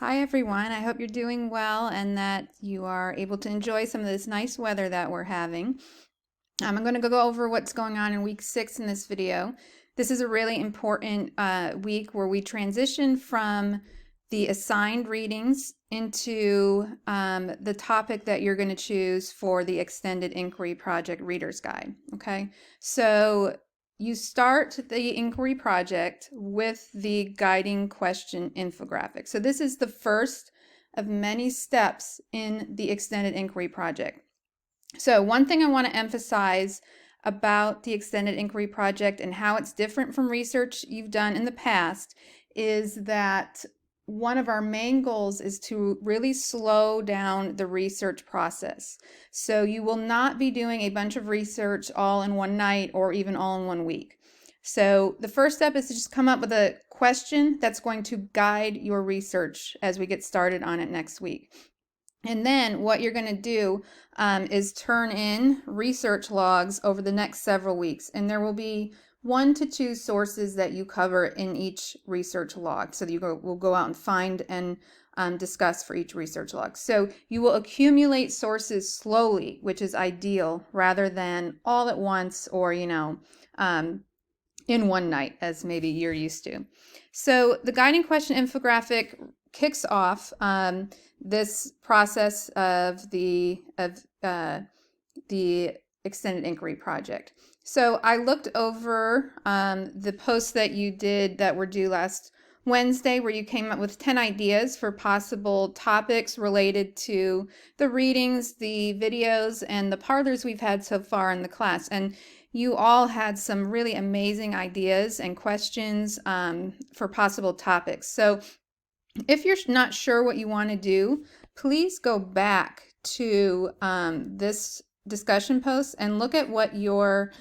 Hi everyone, I hope you're doing well and that you are able to enjoy some of this nice weather that we're having. I'm going to go over what's going on in week 6 in this video. This is a really important week where we transition from the assigned readings into the topic that you're going to choose for the Extended Inquiry Project Reader's Guide. Okay, so you start the inquiry project with the guiding question infographic. So this is the first of many steps in the Extended Inquiry Project. So one thing I want to emphasize about the Extended Inquiry Project and how it's different from research you've done in the past is that one of our main goals is to really slow down the research process. So you will not be doing a bunch of research all in one night or even all in one week. So the first step is to just come up with a question that's going to guide your research as we get started on it next week. And then what you're going to do is turn in research logs over the next several weeks. And there will be 1 to 2 sources that you cover in each research log. So that will go out and find and discuss for each research log. So you will accumulate sources slowly, which is ideal, rather than all at once or, in one night, as maybe you're used to. So the guiding question infographic kicks off this process of the Extended Inquiry Project. So I looked over the posts that you did that were due last Wednesday, where you came up with 10 ideas for possible topics related to the readings, the videos, and the parlors we've had so far in the class. And you all had some really amazing ideas and questions for possible topics. So if you're not sure what you want to do, please go back to this discussion post and look at what your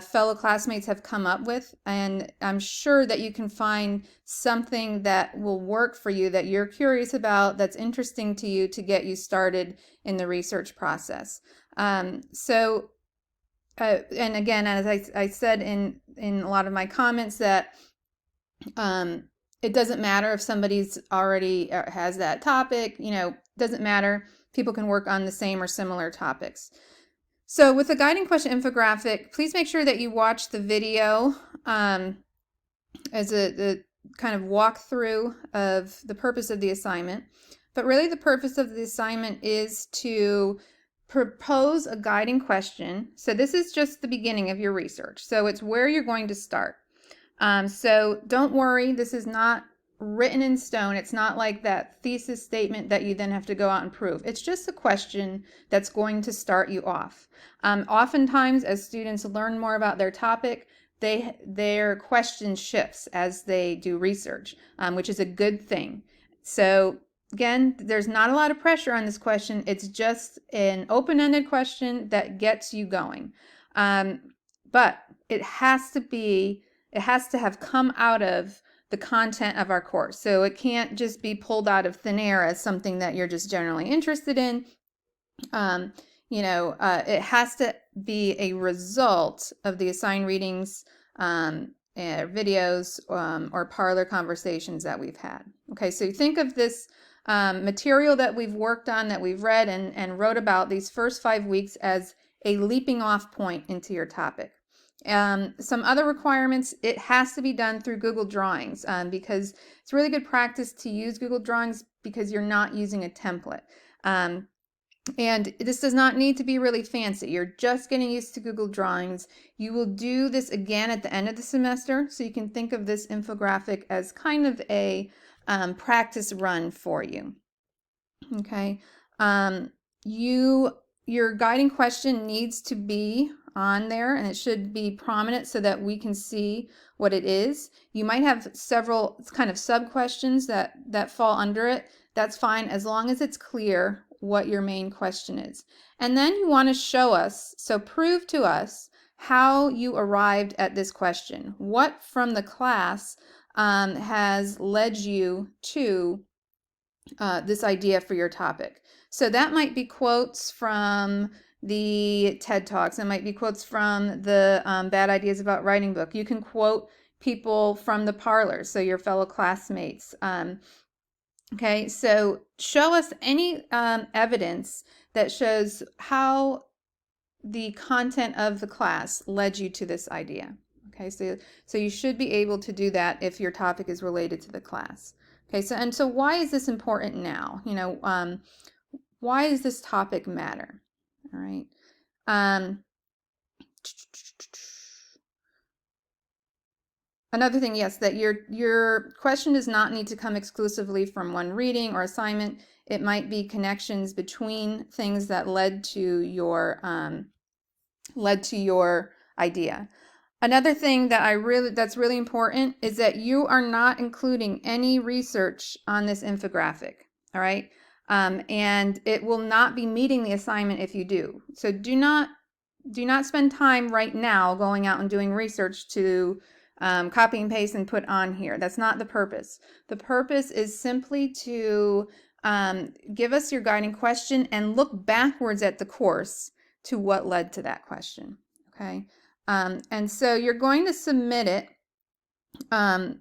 fellow classmates have come up with, and I'm sure that you can find something that will work for you, that you're curious about, that's interesting to you, to get you started in the research process. And again, as I said in a lot of my comments, that it doesn't matter if somebody's already has that topic, doesn't matter. People can work on the same or similar topics. So with the guiding question infographic, please make sure that you watch the video as the kind of walkthrough of the purpose of the assignment. But really the purpose of the assignment is to propose a guiding question. So this is just the beginning of your research. So it's where you're going to start. So don't worry, this is not written in stone. It's not like that thesis statement that you then have to go out and prove. It's just a question that's going to start you off. Oftentimes, as students learn more about their topic, their question shifts as they do research, which is a good thing. So again, there's not a lot of pressure on this question. It's just an open-ended question that gets you going. But it has to have come out of the content of our course. So it can't just be pulled out of thin air as something that you're just generally interested in. It has to be a result of the assigned readings, videos, or parlor conversations that we've had. Okay, so you think of this material that we've worked on, that we've read and wrote about these first 5 weeks as a leaping off point into your topic. Some other requirements: it has to be done through Google Drawings, because it's really good practice to use Google Drawings because you're not using a template. And this does not need to be really fancy. You're just getting used to Google Drawings. You will do this again at the end of the semester, so you can think of this infographic as kind of a practice run for you. Okay. Your guiding question needs to be on there, and it should be prominent so that we can see what it is. You might have several kind of sub questions that fall under it. That's fine, as long as it's clear what your main question is. And then you want to show us, so prove to us how you arrived at this question. What from the class has led you to this idea for your topic? So that might be quotes from the TED Talks. It might be quotes from the Bad Ideas About Writing book. You can quote people from the parlors, so your fellow classmates. Okay, so show us any evidence that shows how the content of the class led you to this idea. Okay, so you should be able to do that if your topic is related to the class. Okay, so why is this important now? Why does this topic matter? All right. Another thing, yes, that your question does not need to come exclusively from one reading or assignment. It might be connections between things that led to your idea. Another thing that's really important is that you are not including any research on this infographic. All right, and it will not be meeting the assignment if you do. So do not spend time right now going out and doing research to copy and paste and put on here. That's not the purpose. The purpose is simply to give us your guiding question and look backwards at the course to what led to that question. Okay, and so you're going to submit it, and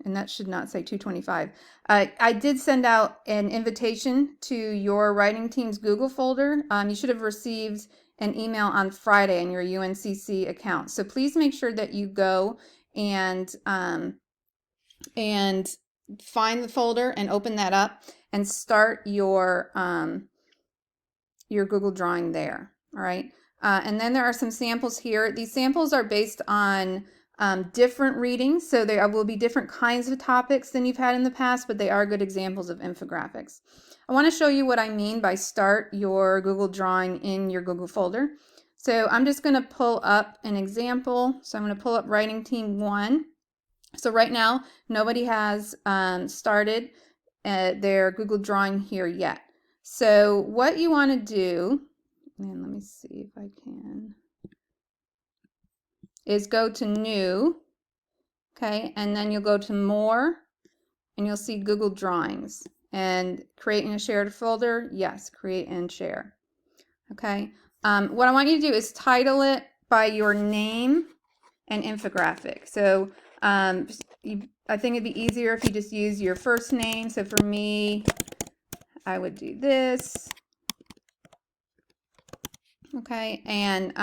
that should not say 225. I did send out an invitation to your writing team's Google folder. You should have received an email on Friday in your UNCC account. So please make sure that you go and find the folder and open that up and start your Google Drawing there. All right. And then there are some samples here. These samples are based on different readings, so there will be different kinds of topics than you've had in the past, but they are good examples of infographics. I want to show you what I mean by start your Google Drawing in your Google folder. So I'm just going to pull up an example. So I'm going to pull up Writing Team 1. So right now, nobody has started their Google Drawing here yet. So what you want to do, and let me see if I can, is go to New, okay, and then you'll go to More, and you'll see Google Drawings. And create in a shared folder, yes, create and share. Okay, what I want you to do is title it by your name and infographic. So I think it'd be easier if you just use your first name. So for me, I would do this. Okay, and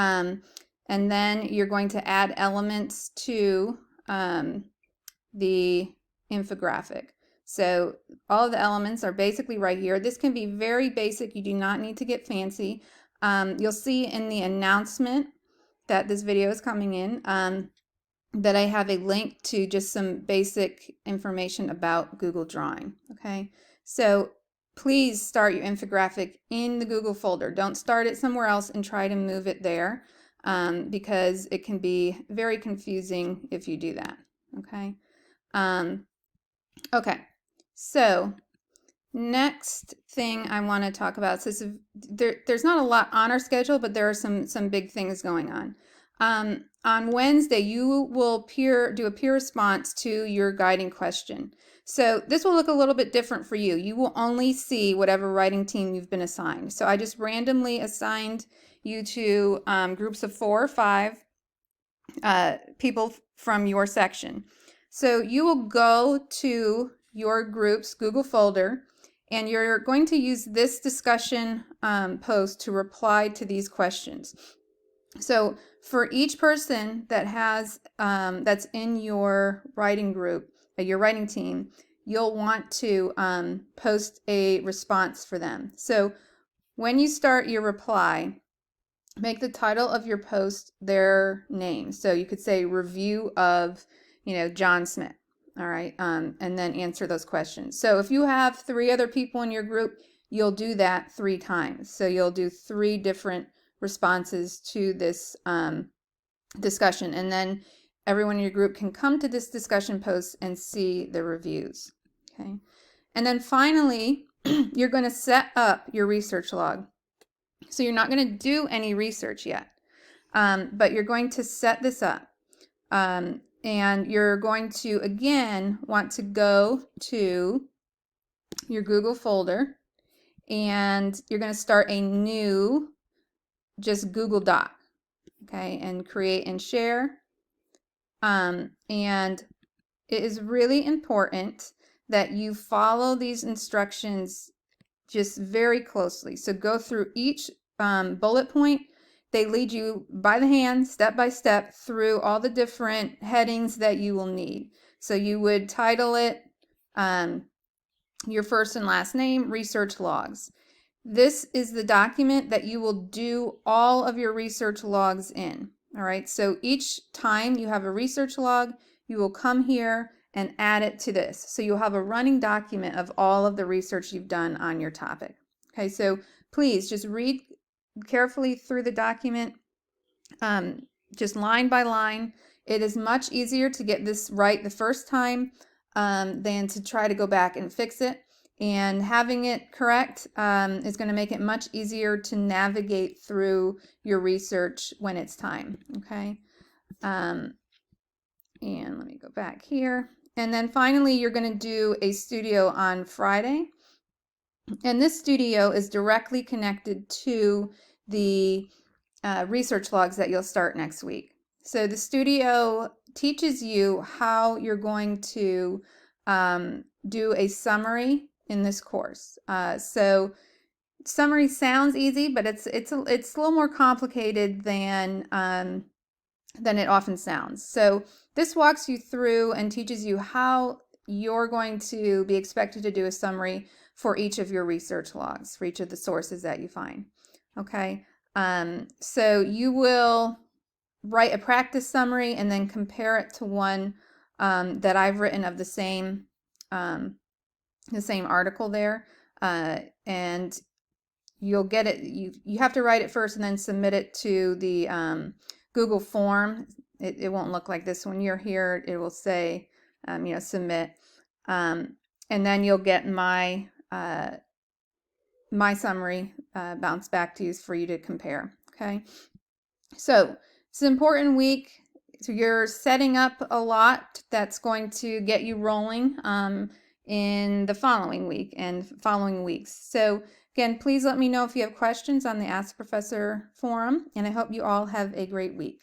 then you're going to add elements to the infographic. So all of the elements are basically right here. This can be very basic. You do not need to get fancy. You'll see in the announcement that this video is coming in that I have a link to just some basic information about Google Drawing. Okay, so please start your infographic in the Google folder. Don't start it somewhere else and try to move it there because it can be very confusing if you do that. Okay. Okay, so next thing I want to talk about, so there's not a lot on our schedule, but there are some big things going on. On Wednesday, you will do a peer response to your guiding question. So this will look a little bit different for you. You will only see whatever writing team you've been assigned. So I just randomly assigned you to groups of 4 or 5 people from your section. So you will go to your group's Google folder, and you're going to use this discussion post to reply to these questions. So for each person that has that's in your writing group, your writing team, you'll want to post a response for them. So when you start your reply, make the title of your post their name. So you could say review of, John Smith. All right. And then answer those questions. So if you have 3 other people in your group, you'll do that 3 times. So you'll do 3 different responses to this discussion. And then everyone in your group can come to this discussion post and see the reviews. Okay. And then finally, you're going to set up your research log. So you're not going to do any research yet, but you're going to set this up. And you're going to, again, want to go to your Google folder, and you're going to start a new, just Google Doc, okay, and create and share. And it is really important that you follow these instructions just very closely. So go through each bullet point. They lead you by the hand, step by step, through all the different headings that you will need. So you would title it your first and last name, research logs. This is the document that you will do all of your research logs in. All right, so each time you have a research log, you will come here and add it to this. So you'll have a running document of all of the research you've done on your topic. Okay, so please just read carefully through the document, just line by line. It is much easier to get this right the first time than to try to go back and fix it. And having it correct is going to make it much easier to navigate through your research when it's time. Okay. And let me go back here. And then finally, you're going to do a studio on Friday. And this studio is directly connected to the research logs that you'll start next week. So the studio teaches you how you're going to do a summary in this course. So summary sounds easy, but it's a little more complicated than it often sounds. So this walks you through and teaches you how you're going to be expected to do a summary for each of your research logs, for each of the sources that you find. Okay, so you will write a practice summary and then compare it to one that I've written of the same article there, and you'll get it. You have to write it first and then submit it to the Google form. It won't look like this when you're here. It will say, submit, and then you'll get my summary bounced back to you for you to compare. Okay, so it's an important week. So you're setting up a lot that's going to get you rolling in the following week and following weeks. So again, please let me know if you have questions on the Ask Professor forum, and I hope you all have a great week.